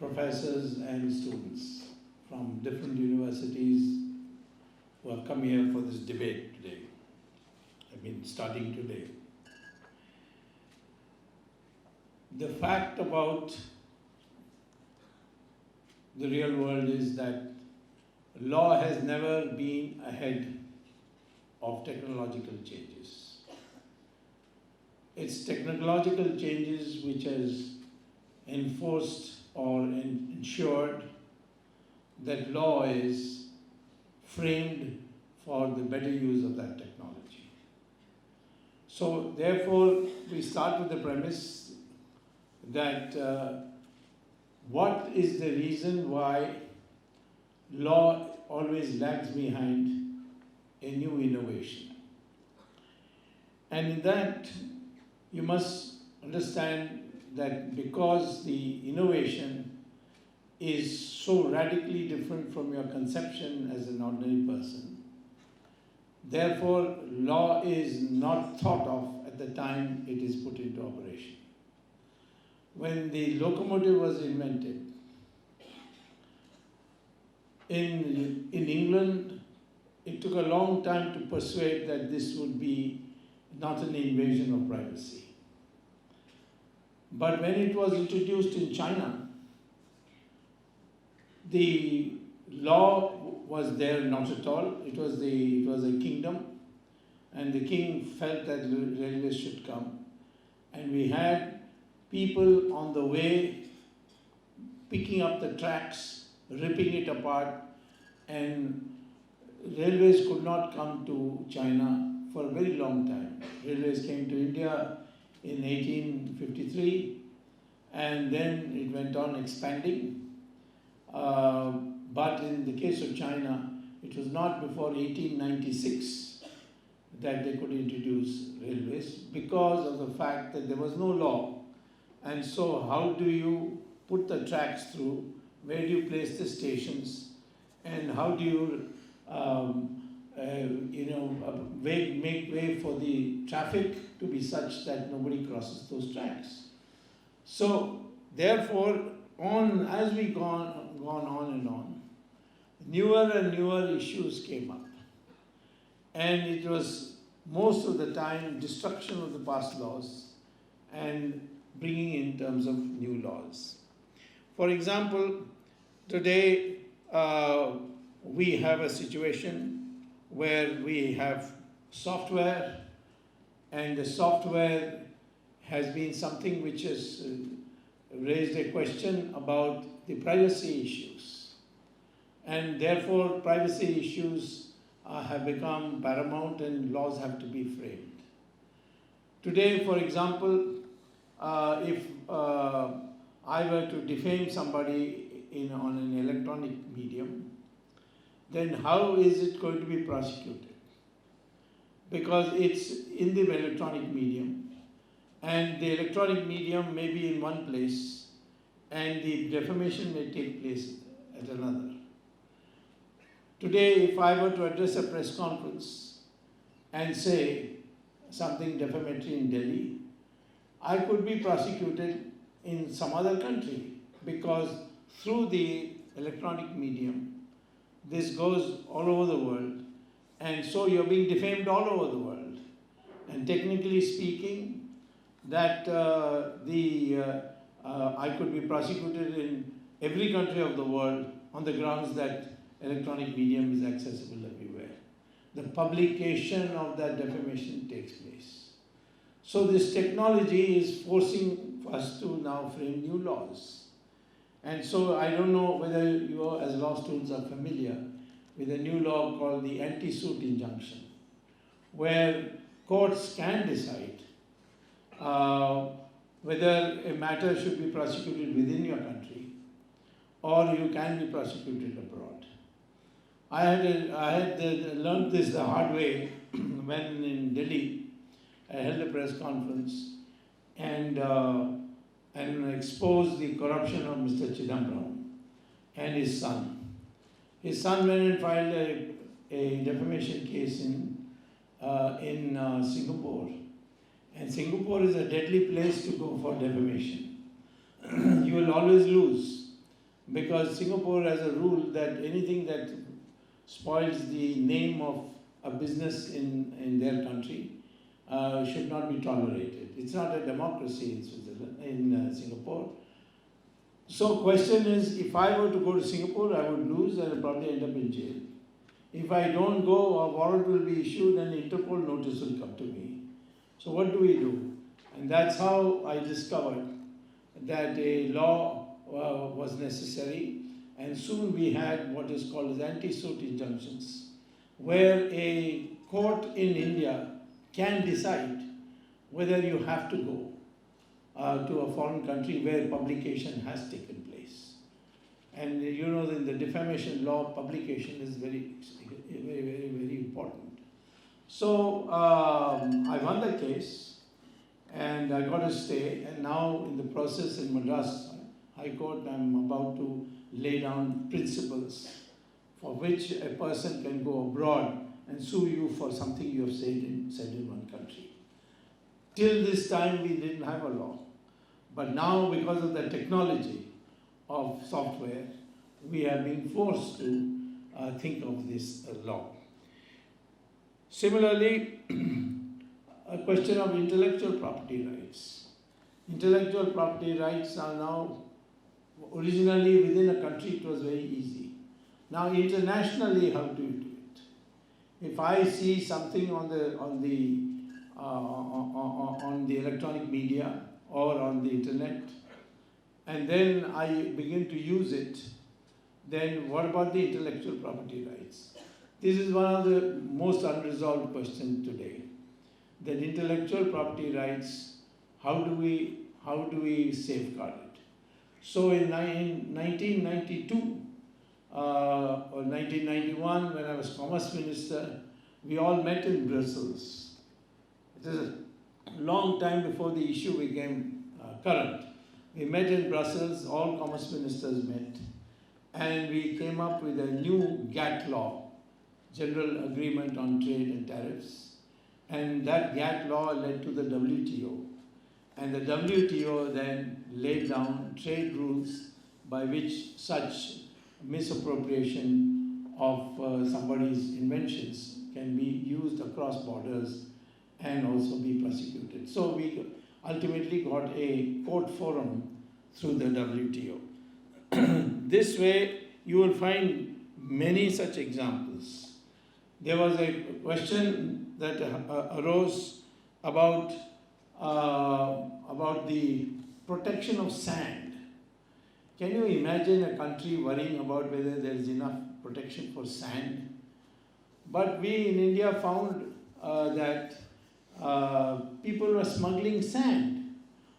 professors and students from different universities who have come here for this debate today. Starting today. The fact about the real world is that law has never been ahead of technological changes. It's technological changes which has enforced or ensured that law is framed for the better use of that technology. So therefore, we start with the premise that what is the reason why law always lags behind a new innovation? And in that, you must understand that because the innovation is so radically different from your conception as an ordinary person, therefore, law is not thought of at the time it is put into operation. When the locomotive was invented, in England, it took a long time to persuade that this would be not an invasion of privacy. But when it was introduced in China, the law was there not at all. It was a kingdom, and the king felt that railways should come. And we had people on the way picking up the tracks, ripping it apart, and railways could not come to China for a very long time. Railways came to India in 1853, and then it went on expanding. But in the case of China, it was not before 1896 that they could introduce railways because of the fact that there was no law. And so how do you put the tracks through? Where do you place the stations? And how do you make way for the traffic to be such that nobody crosses those tracks? So therefore, as we gone on and on, newer and newer issues came up. And it was most of the time destruction of the past laws and bringing in terms of new laws. For example, today we have a situation where we have software, and the software has been something which has raised a question about the privacy issues. And therefore, privacy issues have become paramount and laws have to be framed. Today, for example, if I were to defame somebody on an electronic medium, then how is it going to be prosecuted? Because it's in the electronic medium, and the electronic medium may be in one place, and the defamation may take place at another. Today, if I were to address a press conference and say something defamatory in Delhi, I could be prosecuted in some other country because through the electronic medium, this goes all over the world, and so you're being defamed all over the world. And technically speaking, that I could be prosecuted in every country of the world on the grounds that electronic medium is accessible everywhere. The publication of that defamation takes place. So this technology is forcing us to now frame new laws. And so I don't know whether you as law students are familiar with a new law called the anti-suit injunction, where courts can decide whether a matter should be prosecuted within your country or you can be prosecuted abroad. I had learned this the hard way when in Delhi I held a press conference and exposed the corruption of Mr. Chidambaram and his son. His son went and filed a defamation case in Singapore. And Singapore is a deadly place to go for defamation. You will always lose. because Singapore has a rule that anything that spoils the name of a business in their country should not be tolerated. It's not a democracy in Switzerland, in Singapore. So question is, if I were to go to Singapore, I would lose and I'd probably end up in jail. If I don't go, a warrant will be issued and an Interpol notice will come to me. So what do we do? And that's how I discovered that a law was necessary, and soon we had what is called as anti-suit injunctions, where a court in India can decide whether you have to go to a foreign country where publication has taken place. And you know, in the defamation law, publication is very, very important. So I won the case and I got a stay, and now in the process in Madras High Court, I'm about to lay down principles for which a person can go abroad and sue you for something you have said in one country. Till this time, we didn't have a law. But now, because of the technology of software, we have been forced to think of this law. Similarly, a question of intellectual property rights. Intellectual property rights are now, originally within a country it was very easy. Now internationally, how do you do it? If I see something on the electronic media or on the internet, and then I begin to use it, then what about the intellectual property rights? This is one of the most unresolved questions today. That intellectual property rights, how do we safeguard it? So in 1992 or 1991, when I was Commerce Minister, we all met in Brussels. It is a long time before the issue became current. We met in Brussels, all Commerce Ministers met, and we came up with a new GATT law, General Agreement on Trade and Tariffs. And that GATT law led to the WTO. And the WTO then laid down trade rules by which such misappropriation of somebody's inventions can be used across borders and also be prosecuted. So we ultimately got a court forum through the WTO. This way, you will find many such examples. There was a question that arose about the protection of sand. Can you imagine a country worrying about whether there is enough protection for sand? But we in India found that people were smuggling sand.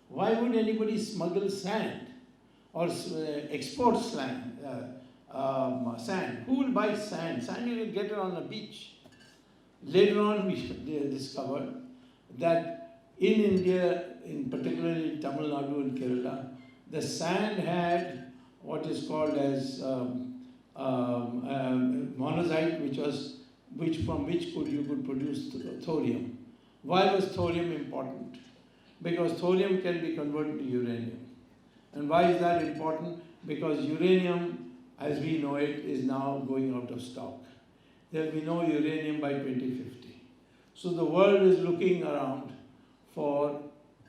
Why would anybody smuggle sand or export sand? Sand. Who will buy sand? Sand you can get it on a beach. Later on, we discovered that in India, in particularly Tamil Nadu and Kerala, the sand had what is called as monazite, from which you could produce thorium. Why was thorium important? Because thorium can be converted to uranium. And why is that important? Because uranium, as we know it, is now going out of stock. There will be no uranium by 2050. So the world is looking around for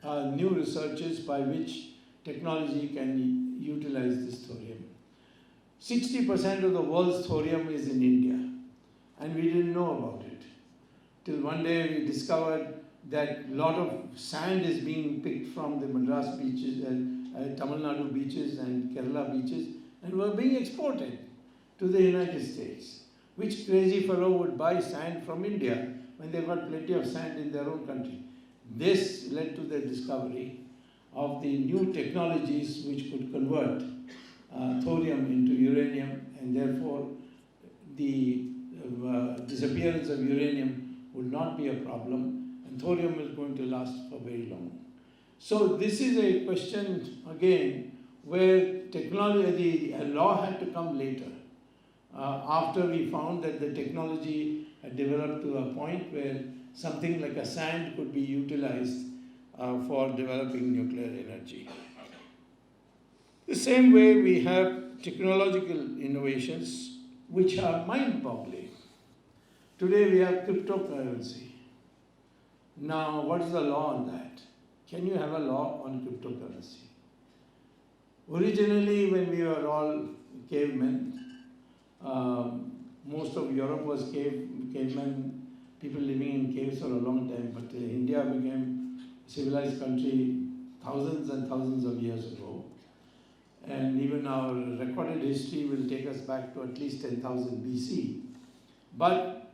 new researches by which technology can utilize this thorium. 60% of the world's thorium is in India, and we didn't know about it. Till one day we discovered that a lot of sand is being picked from the Madras beaches and Tamil Nadu beaches and Kerala beaches, and were being exported to the United States. Which crazy fellow would buy sand from India when they've got plenty of sand in their own country? This led to the discovery of the new technologies which could convert thorium into uranium, and therefore the disappearance of uranium would not be a problem, and thorium is going to last for very long. So this is a question, again, where technology, a law had to come later. After we found that the technology had developed to a point where something like a sand could be utilized for developing nuclear energy. The same way we have technological innovations which are mind-boggling. Today we have cryptocurrency. Now, what is the law on that? Can you have a law on cryptocurrency? Originally, when we were all cavemen, most of Europe was cavemen, people living in caves for a long time, but India became a civilized country thousands and thousands of years ago. And even our recorded history will take us back to at least 10,000 BC. But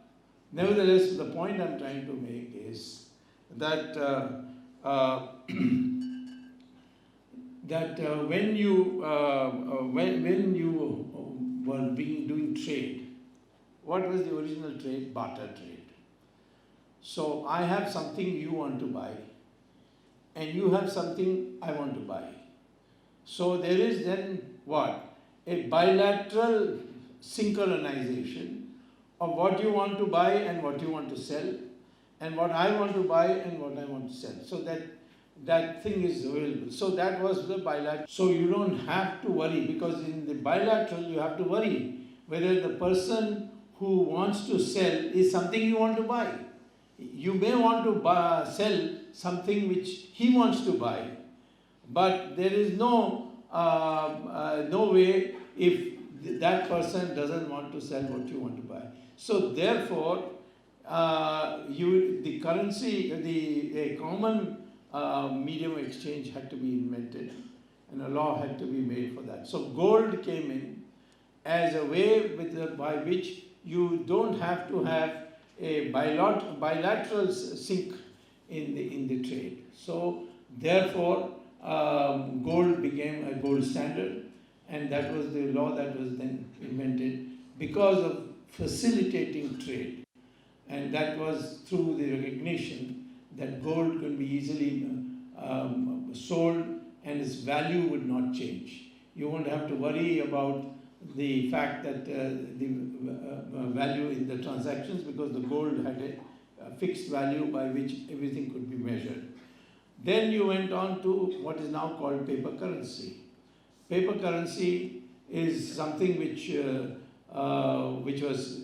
nevertheless, the point I'm trying to make is that when you were doing trade, what was the original trade? Barter trade. So I have something you want to buy, and you have something I want to buy. So there is then what? A bilateral synchronization of what you want to buy and what you want to sell, and what I want to buy and what I want to sell. So that thing is available. So that was the bilateral. So you don't have to worry, because in the bilateral you have to worry whether the person who wants to sell is something you want to buy. You may want to sell something which he wants to buy, but there is no way if that person doesn't want to sell what you want to buy. So therefore, the currency, a common medium of exchange had to be invented, and a law had to be made for that. So gold came in as a way by which you don't have to have a bilateral sync in the trade. So therefore, gold became a gold standard, and that was the law that was then invented because of facilitating trade. And that was through the recognition that gold could be easily sold and its value would not change. You won't have to worry about the fact that the value in the transactions, because the gold had a fixed value by which everything could be measured. Then you went on to what is now called paper currency. Paper currency is something which was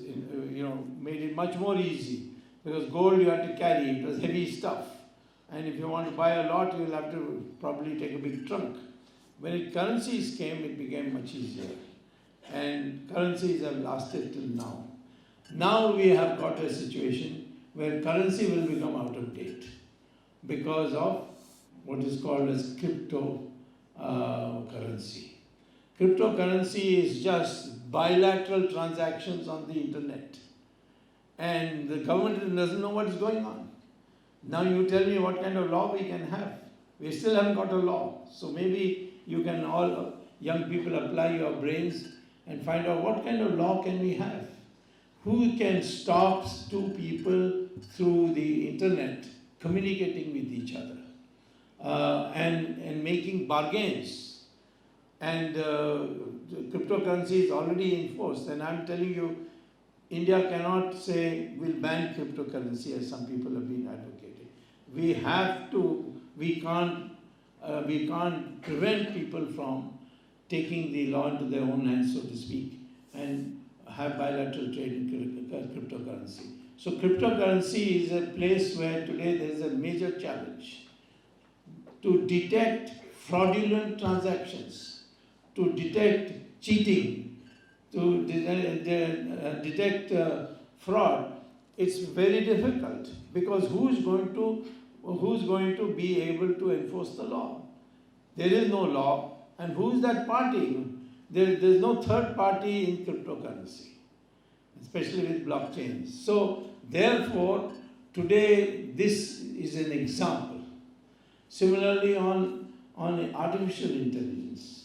made it much more easy, because gold you had to carry, it was heavy stuff, and if you want to buy a lot, you'll have to probably take a big trunk. When currencies came, it became much easier, and currencies have lasted till now. Now we have got a situation where currency will become out of date because of what is called as cryptocurrency. Cryptocurrency is just bilateral transactions on the internet, and the government doesn't know what is going on. Now you tell me what kind of law we can have. We still haven't got a law. So maybe you can all, young people, apply your brains and find out what kind of law can we have. Who can stop two people through the internet communicating with each other and making bargains? And cryptocurrency is already enforced, and I'm telling you, India cannot say we'll ban cryptocurrency as some people have been advocating. We can't prevent people from taking the law into their own hands, so to speak, and have bilateral trade in cryptocurrency. So cryptocurrency is a place where today there is a major challenge to detect fraudulent transactions, to detect cheating, to detect fraud. It's very difficult, because who's going to be able to enforce the law? There is no law, and who's that party? There's no third party in cryptocurrency, especially with blockchains. So therefore, today this is an example. Similarly, on artificial intelligence.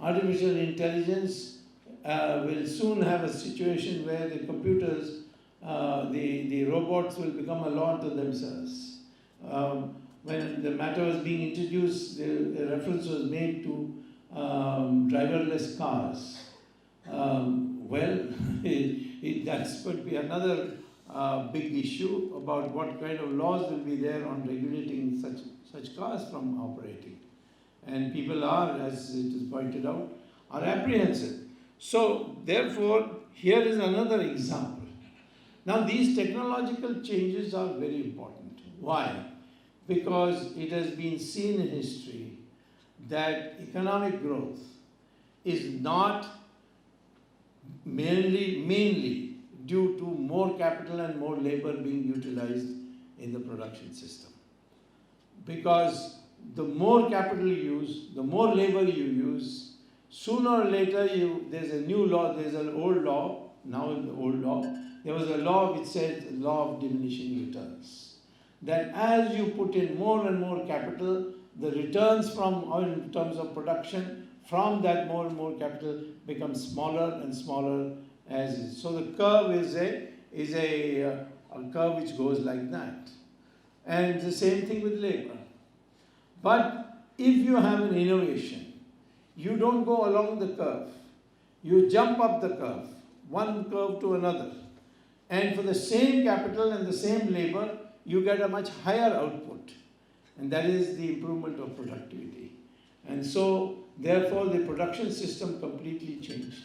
Artificial intelligence will soon have a situation where the computers, the robots will become a law unto themselves. When the matter was being introduced, the reference was made to driverless cars. That's going to be another big issue about what kind of laws will be there on regulating such cars from operating. And people are, as it is pointed out, are apprehensive. So, therefore, here is another example. Now, these technological changes are very important. Why? Because it has been seen in history that economic growth is not mainly due to more capital and more labor being utilized in the production system. Because the more capital you use, the more labor you use, sooner or later there's a new law, there's an old law, now in the old law, there was a law which said law of diminishing returns. That as you put in more and more capital, the returns from, or in terms of production, from that more and more capital becomes smaller and smaller as is. So the curve is a curve which goes like that. And the same thing with labor. But if you have an innovation, you don't go along the curve. You jump up the curve, one curve to another. And for the same capital and the same labor, you get a much higher output. And that is the improvement of productivity. And so, therefore, the production system completely changed.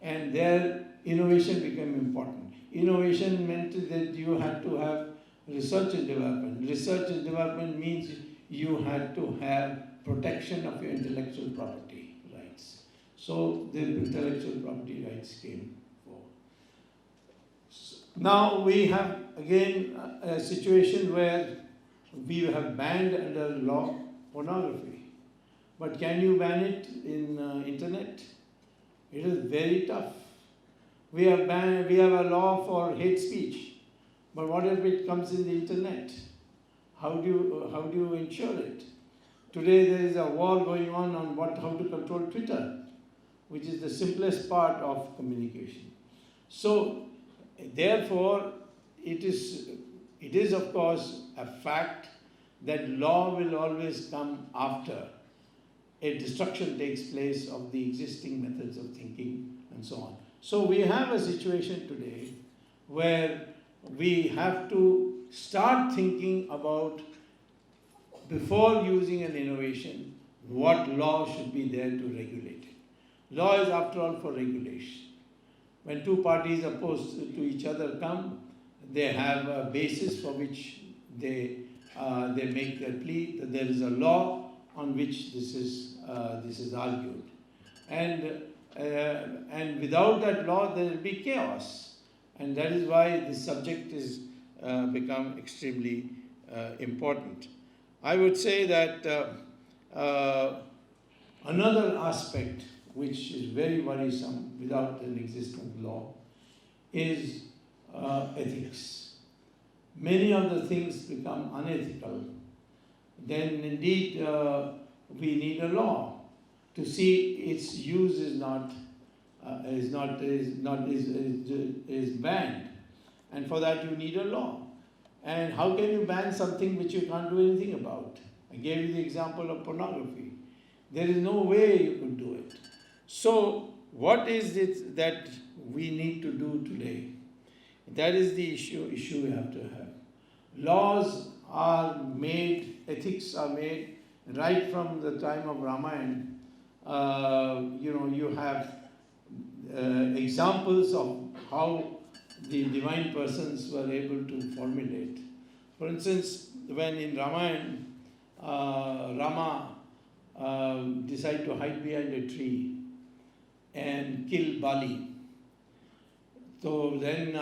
And there, innovation became important. Innovation meant that you had to have research and development. Research and development means you had to have protection of your intellectual property rights. So the intellectual property rights came forward. Now we have again a situation where we have banned under law pornography. But can you ban it in internet? It is very tough. We have a law for hate speech. But what if it comes in the internet? How do you ensure it? Today there is a war going on how to control Twitter, which is the simplest part of communication. So, therefore, it is of course a fact that law will always come after a destruction takes place of the existing methods of thinking and so on. So we have a situation today where we have to start thinking about, before using an innovation, what law should be there to regulate it. Law is after all for regulation. When two parties opposed to each other come, they have a basis for which they make their plea, that there is a law on which this is argued. And without that law, there will be chaos. And that is why this subject is become extremely important. I would say that another aspect which is very worrisome without an existing law is ethics. Many of the things become unethical. Then indeed we need a law to see its use is banned, and for that you need a law. And how can you ban something which you can't do anything about? I gave you the example of pornography. There is no way you could do it. So what is it that we need to do today? That is the issue we have to have. Laws are made, ethics are made right from the time of Ramayana. You have examples of how the divine persons were able to formulate. For instance, when in Ramayana, Rama decided to hide behind a tree and kill Bali. So then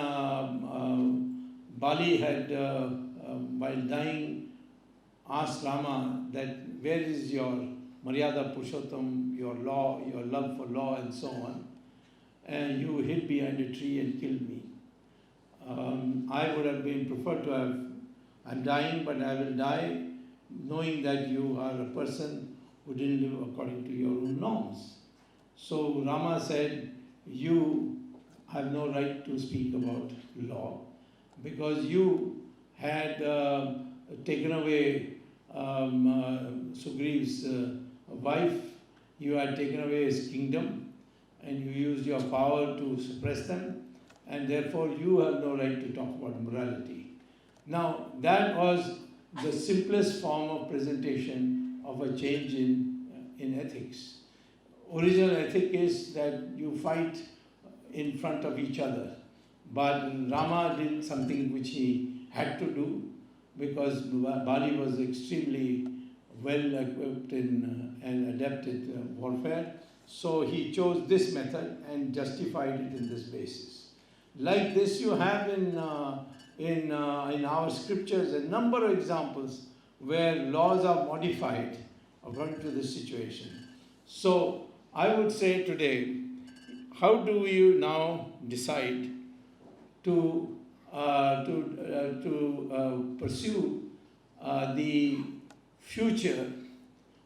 Bali had, while dying, asked Rama that where is your Maryada Purushottam, your law, your love for law and so on, and you hid behind a tree and killed me. I would have been preferred to have, I'm dying, but I will die knowing that you are a person who didn't live according to your own norms. So Rama said, you have no right to speak about law because you had taken away Sugriva's wife, you had taken away his kingdom, and you used your power to suppress them, and therefore you have no right to talk about morality. Now, that was the simplest form of presentation of a change in ethics. original ethic is that you fight in front of each other. But Rama did something which he had to do because Bali was extremely well equipped in and adept at warfare. So he chose this method and justified it in this basis. Like this, you have in our scriptures a number of examples where laws are modified according to the situation. So I would say today, how do you now decide to pursue the future?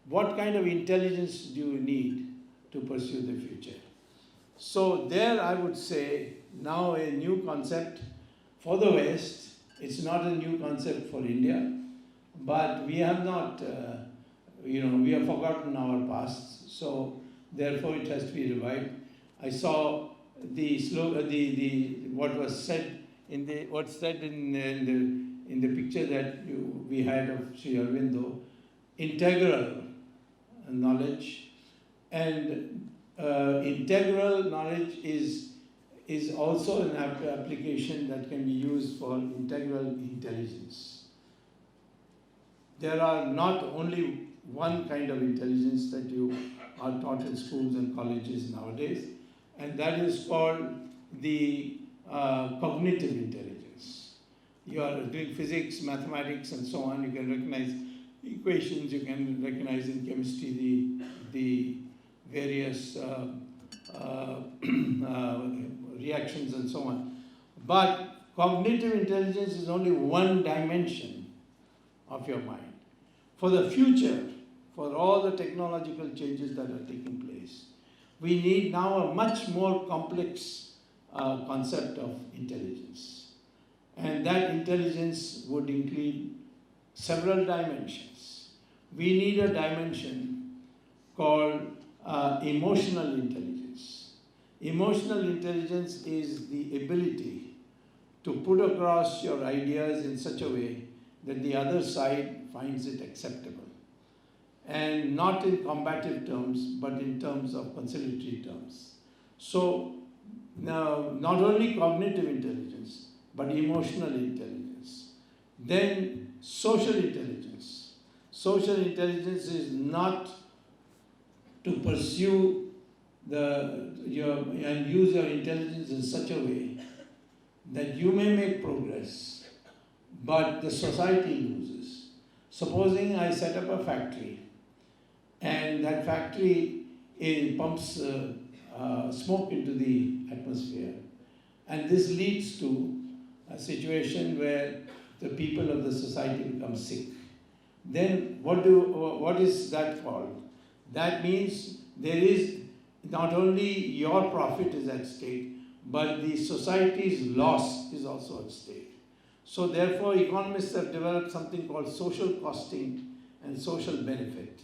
What kind of intelligence do you need to pursue the future? So there I would say now a new concept for the West. It's not a new concept for India, but we have not, we have forgotten our past. So therefore it has to be revived. I saw the slogan, what was said in the picture that we had of Sri Aurobindo, integral knowledge, and integral knowledge is also an application that can be used for integral intelligence. There are not only one kind of intelligence that you are taught in schools and colleges nowadays, and that is called the cognitive intelligence. You are doing physics, mathematics, and so on. You can recognize equations. You can recognize in chemistry the various reactions and so on. But cognitive intelligence is only one dimension of your mind. For the future, for all the technological changes that are taking place, we need now a much more complex concept of intelligence. And that intelligence would include several dimensions. We need a dimension called emotional intelligence. Emotional intelligence is the ability to put across your ideas in such a way that the other side finds it acceptable. And not in combative terms, but in terms of conciliatory terms. So now, not only cognitive intelligence, but emotional intelligence. Then social intelligence. Social intelligence is not to pursue and use your intelligence in such a way that you may make progress, but the society loses. Supposing I set up a factory, and that factory pumps smoke into the atmosphere, and this leads to a situation where the people of the society become sick. Then what is that called? That means there is not only your profit is at stake, but the society's loss is also at stake. So therefore economists have developed something called social costing and social benefit,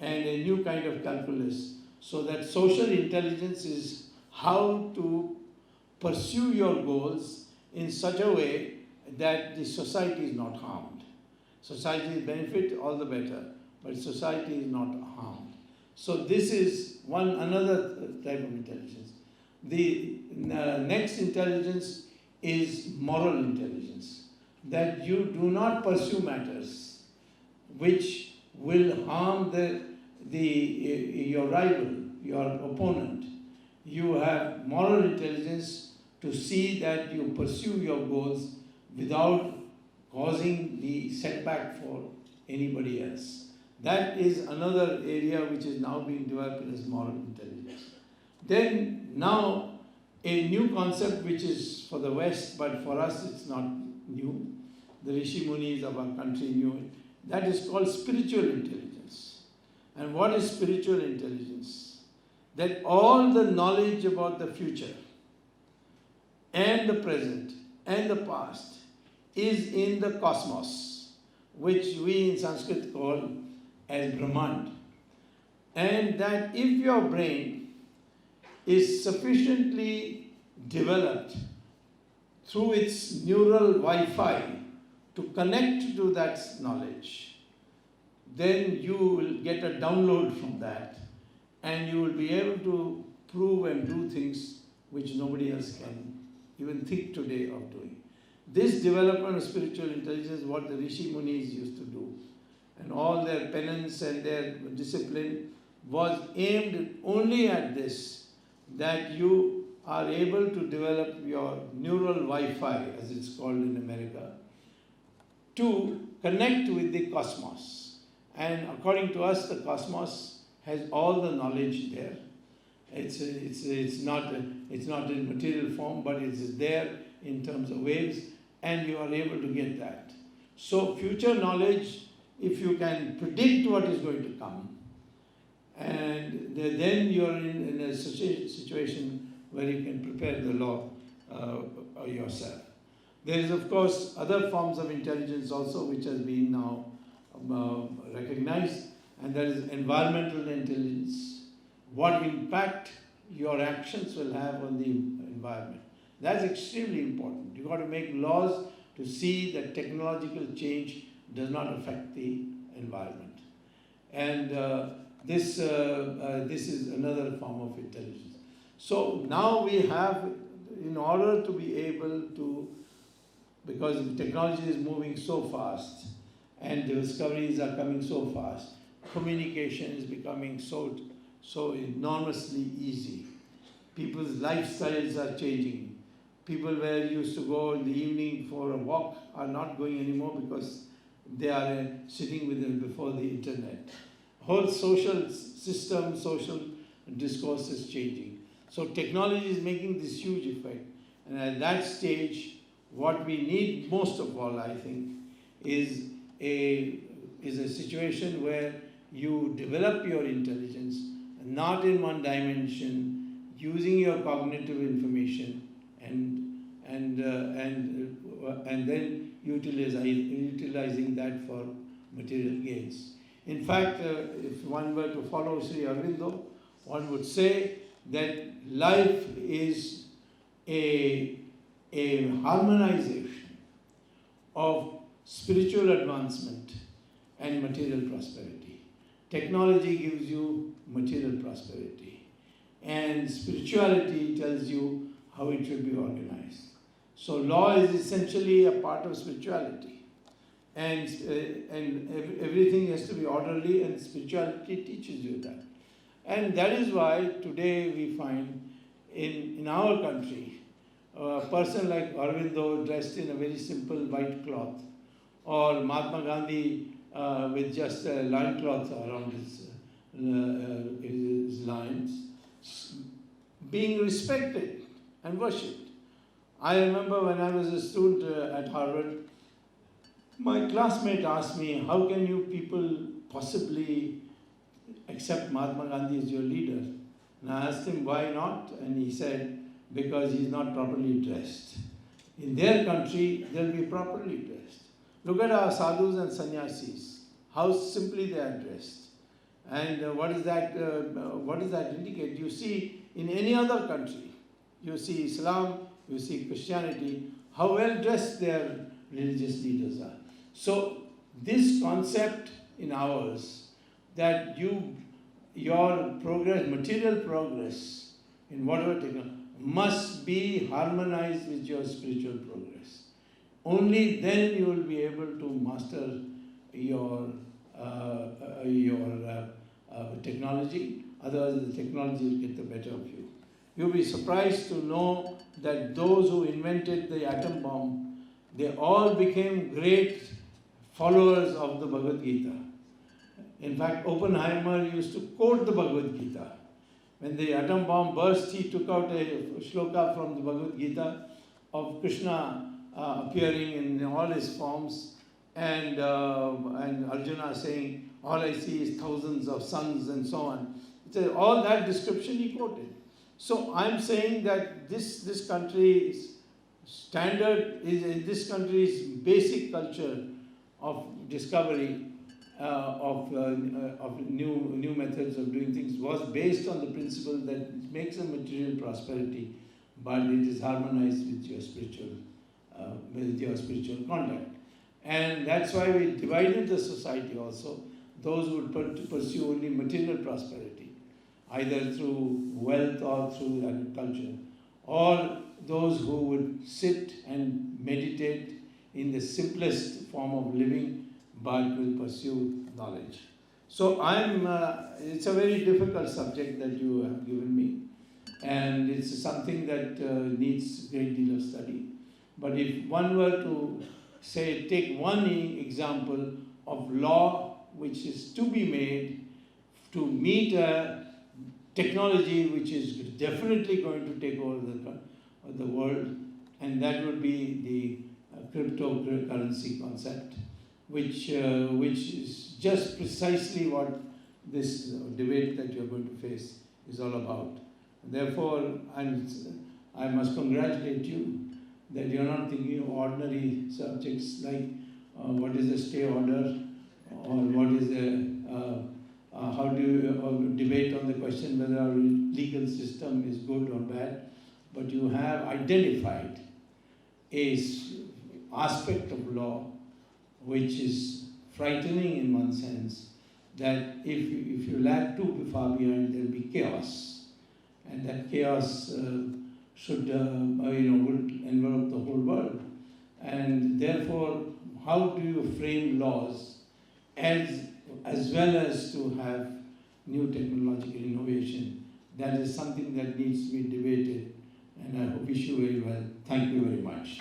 and a new kind of calculus, so that social intelligence is how to pursue your goals in such a way that the society is not harmed. Society benefit, all the better, but society is not harmed. So this is another type of intelligence. The next intelligence is moral intelligence, that you do not pursue matters which will harm your rival, your opponent. You have moral intelligence to see that you pursue your goals without causing the setback for anybody else. That is another area which is now being developed as moral intelligence. Then now a new concept which is for the West, but for us it's not new. The Rishi Munis of our country knew it. That is called spiritual intelligence. And what is spiritual intelligence? That all the knowledge about the future and the present and the past is in the cosmos, which we in Sanskrit call as Brahmand. And that if your brain is sufficiently developed through its neural Wi-Fi to connect to that knowledge, then you will get a download from that, and you will be able to prove and do things which nobody else can even think today of doing. This development of spiritual intelligence is what the Rishi Munis used to do. And all their penance and their discipline was aimed only at this, that you are able to develop your neural Wi-Fi, as it's called in America, to connect with the cosmos. And according to us, the cosmos has all the knowledge there. It's not in material form, but it's there in terms of waves, and you are able to get that. So future knowledge, if you can predict what is going to come, and then you are in a situation where you can prepare the law yourself. There is, of course, other forms of intelligence also which has been now recognized, and that is environmental intelligence. What impact your actions will have on the environment. That's extremely important. You've got to make laws to see that technological change does not affect the environment. And this is another form of intelligence. So now we have, in order to be able to, because technology is moving so fast and discoveries are coming so fast, communication is becoming so enormously easy. People's lifestyles are changing. People where used to go in the evening for a walk are not going anymore because they are sitting with them before the internet. Whole social system, social discourse is changing. So technology is making this huge effect. And at that stage, what we need most of all, I think, is a situation where you develop your intelligence, not in one dimension, using your cognitive information and then utilizing that for material gains. In fact, if one were to follow Sri Aurobindo, one would say that life is a harmonization of spiritual advancement and material prosperity. Technology gives you material prosperity, and spirituality tells you how it should be organized. So law is essentially a part of spirituality, and everything has to be orderly, and spirituality teaches you that. And that is why today we find in our country, a person like Aurobindo dressed in a very simple white cloth, or Mahatma Gandhi with just a loincloth around his loins, being respected and worshipped. I remember when I was a student at Harvard, my classmate asked me, how can you people possibly accept Mahatma Gandhi as your leader? And I asked him, why not? And he said, because he's not properly dressed. In their country, they'll be properly dressed. Look at our sadhus and sannyasis, how simply they are dressed. And what does that indicate? You see, in any other country, you see Islam, you see Christianity, how well dressed their religious leaders are. So this concept in ours, that your progress, material progress in whatever technology, must be harmonized with your spiritual progress. Only then you will be able to master your technology. Otherwise, the technology will get the better of you. You'll be surprised to know that those who invented the atom bomb, they all became great followers of the Bhagavad Gita. In fact, Oppenheimer used to quote the Bhagavad Gita. When the atom bomb burst, he took out a shloka from the Bhagavad Gita of Krishna appearing in all his forms, and Arjuna saying, all I see is thousands of suns and so on. So all that description he quoted. So I'm saying that this country's standard is this country's basic culture of discovery of new methods of doing things was based on the principle that it makes a material prosperity, but it is harmonized with your spiritual conduct. And that's why we divided the society also. Those who would pursue only material prosperity, either through wealth or through agriculture, or those who would sit and meditate in the simplest form of living but will pursue knowledge. So it's a very difficult subject that you have given me, and it's something that needs a great deal of study. But if one were to say, take one example of law which is to be made to meet a technology which is definitely going to take over the world, and that would be the cryptocurrency concept, which is just precisely what this debate that you're going to face is all about. Therefore, I must congratulate you that you're not thinking of ordinary subjects like what is the stay order, or what is the how do you debate on the question whether our legal system is good or bad, but you have identified a aspect of law which is frightening in one sense, that if you lag too far behind, there will be chaos, and that chaos should would envelop the whole world. And therefore, how do you frame laws as well as to have new technological innovation? That is something that needs to be debated, and I wish you very well. Thank you very much.